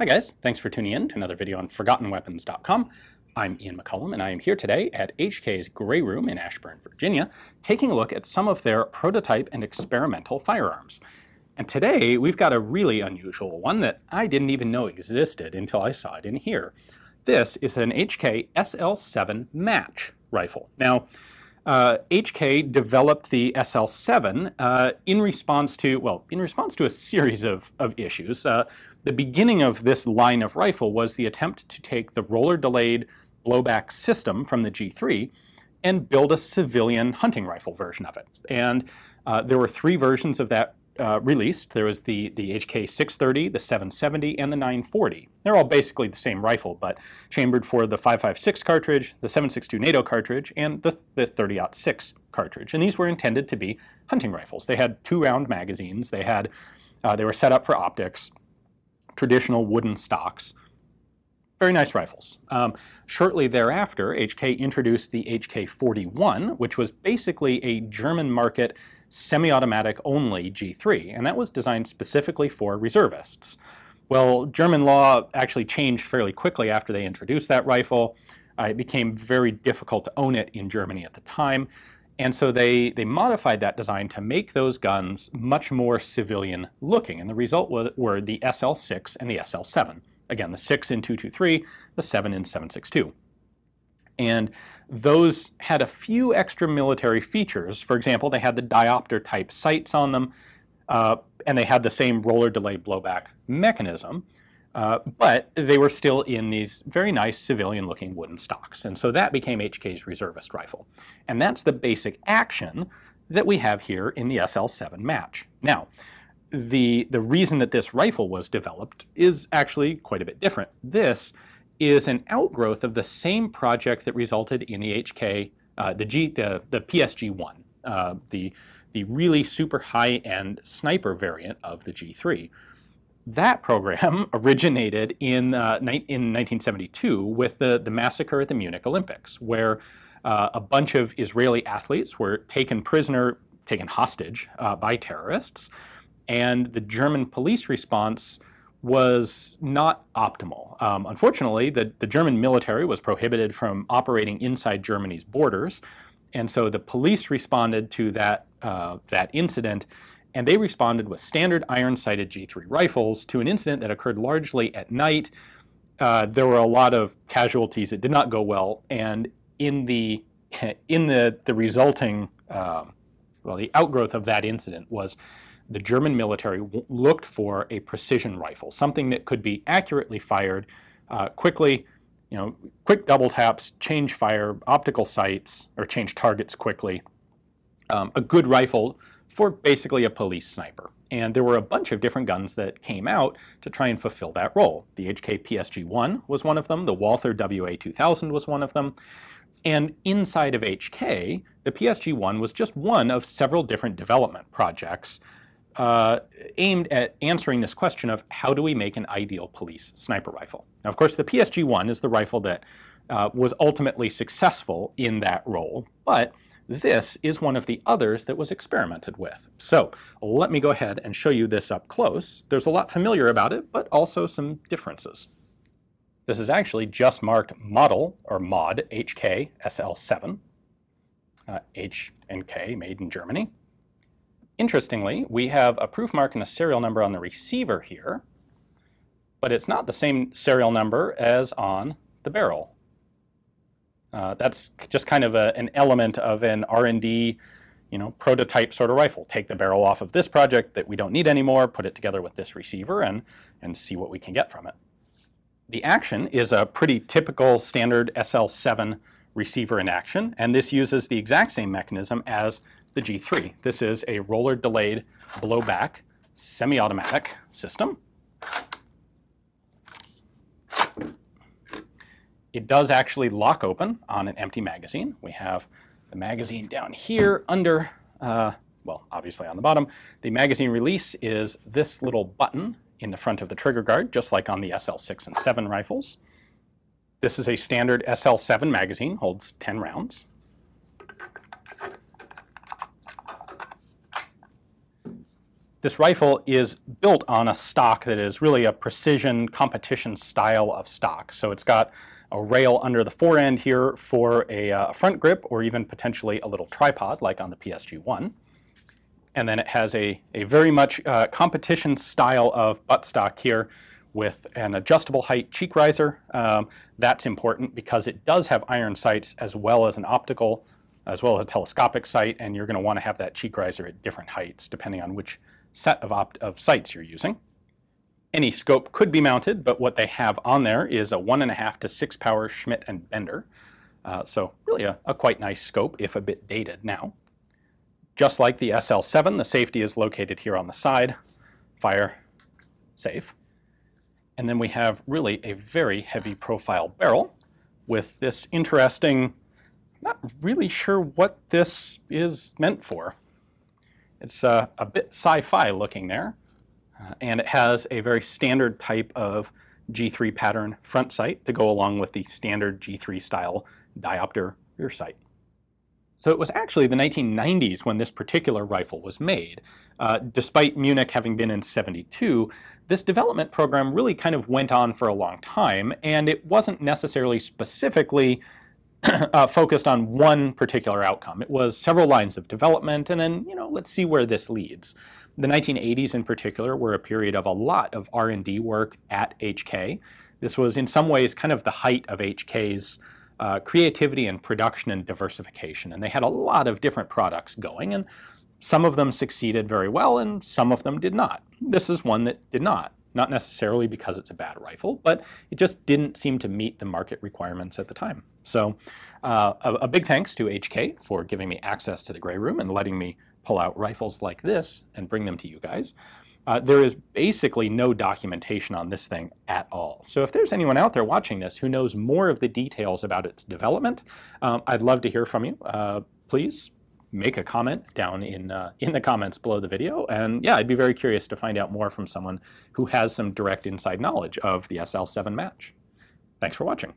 Hi guys, thanks for tuning in to another video on ForgottenWeapons.com. I'm Ian McCollum and I am here today at HK's Gray Room in Ashburn, Virginia, taking a look at some of their prototype and experimental firearms. And today we've got a really unusual one that I didn't even know existed until I saw it in here. This is an HK SL7 match rifle. Now, HK developed the SL7 in response to a series of issues. The beginning of this line of rifle was the attempt to take the roller-delayed blowback system from the G3 and build a civilian hunting rifle version of it. And there were three versions of that released. There was the HK 630, the 770, and the 940. They're all basically the same rifle, but chambered for the 5.56 cartridge, the 7.62 NATO cartridge, and the 30-06 cartridge. And these were intended to be hunting rifles. They had 2-round magazines. They were set up for optics, traditional wooden stocks. Very nice rifles. Shortly thereafter, HK introduced the HK41, which was basically a German market semi-automatic only G3, and that was designed specifically for reservists. Well, German law actually changed fairly quickly after they introduced that rifle. It became very difficult to own it in Germany at the time, and so they modified that design to make those guns much more civilian looking, and the result were the SL6 and the SL7. Again, the 6 in 223, the 7 in 7.62. And those had a few extra military features. For example, they had the diopter type sights on them, and they had the same roller delay blowback mechanism, but they were still in these very nice civilian looking wooden stocks. And so that became HK's reservist rifle. And that's the basic action that we have here in the SL7 match. Now, the reason that this rifle was developed is actually quite a bit different. This is an outgrowth of the same project that resulted in the HK, the PSG-1, the really super high-end sniper variant of the G3. That program originated in 1972 with the massacre at the Munich Olympics, where a bunch of Israeli athletes were taken hostage by terrorists, and the German police response was not optimal. Unfortunately, the German military was prohibited from operating inside Germany's borders, and so the police responded to that incident, and they responded with standard iron-sighted G3 rifles to an incident that occurred largely at night. There were a lot of casualties. It did not go well, and in the resulting, the outgrowth of that incident was the German military looked for a precision rifle, something that could be accurately fired quickly, quick double taps, change fire, optical sights, or change targets quickly. A good rifle for basically a police sniper. And there were a bunch of different guns that came out to try and fulfill that role. The HK PSG-1 was one of them. The Walther WA-2000 was one of them. And inside of HK, the PSG-1 was just one of several different development projects aimed at answering this question of how do we make an ideal police sniper rifle. Now, of course, the PSG-1 is the rifle that was ultimately successful in that role, but this is one of the others that was experimented with. So let me go ahead and show you this up close. There's a lot familiar about it, but also some differences. This is actually just marked model, or mod, HK SL7, H and K made in Germany. Interestingly, we have a proof mark and a serial number on the receiver here, but it's not the same serial number as on the barrel. That's just kind of an element of an R&D, prototype sort of rifle. Take the barrel off of this project that we don't need anymore, put it together with this receiver, and see what we can get from it. The action is a pretty typical standard SL7 receiver in action, and this uses the exact same mechanism as the G3. This is a roller-delayed blowback semi-automatic system. It does actually lock open on an empty magazine. We have the magazine down here under, obviously on the bottom. The magazine release is this little button in the front of the trigger guard, just like on the SL6 and 7 rifles. This is a standard SL7 magazine, holds 10 rounds. This rifle is built on a stock that is really a precision competition style of stock. So it's got a rail under the fore end here for a front grip, or even potentially a little tripod like on the PSG-1. And then it has a very much competition style of buttstock here with an adjustable height cheek riser. That's important because it does have iron sights as well as an optical, as well as a telescopic sight, and you're going to want to have that cheek riser at different heights depending on which set of sights you're using. Any scope could be mounted, but what they have on there is a 1.5 to 6 power Schmidt and Bender. So really a quite nice scope, if a bit dated now. Just like the SL7, the safety is located here on the side. Fire, safe. And then we have really a very heavy profile barrel with this interesting, not really sure what this is meant for. It's a bit sci-fi looking there. And it has a very standard type of G3 pattern front sight to go along with the standard G3 style diopter rear sight. So it was actually the 1990s when this particular rifle was made. Despite Munich having been in '72, this development program really kind of went on for a long time, and it wasn't necessarily specifically focused on one particular outcome. It was several lines of development, and then, let's see where this leads. The 1980s in particular were a period of a lot of R&D work at HK. This was in some ways kind of the height of HK's creativity and production and diversification, and they had a lot of different products going, and some of them succeeded very well and some of them did not. This is one that did not necessarily because it's a bad rifle, but it just didn't seem to meet the market requirements at the time. So a big thanks to HK for giving me access to the Grey Room and letting me pull out rifles like this and bring them to you guys. There is basically no documentation on this thing at all. So if there's anyone out there watching this who knows more of the details about its development, I'd love to hear from you. Please make a comment down in the comments below the video. And yeah, I'd be very curious to find out more from someone who has some direct inside knowledge of the SL7 match. Thanks for watching.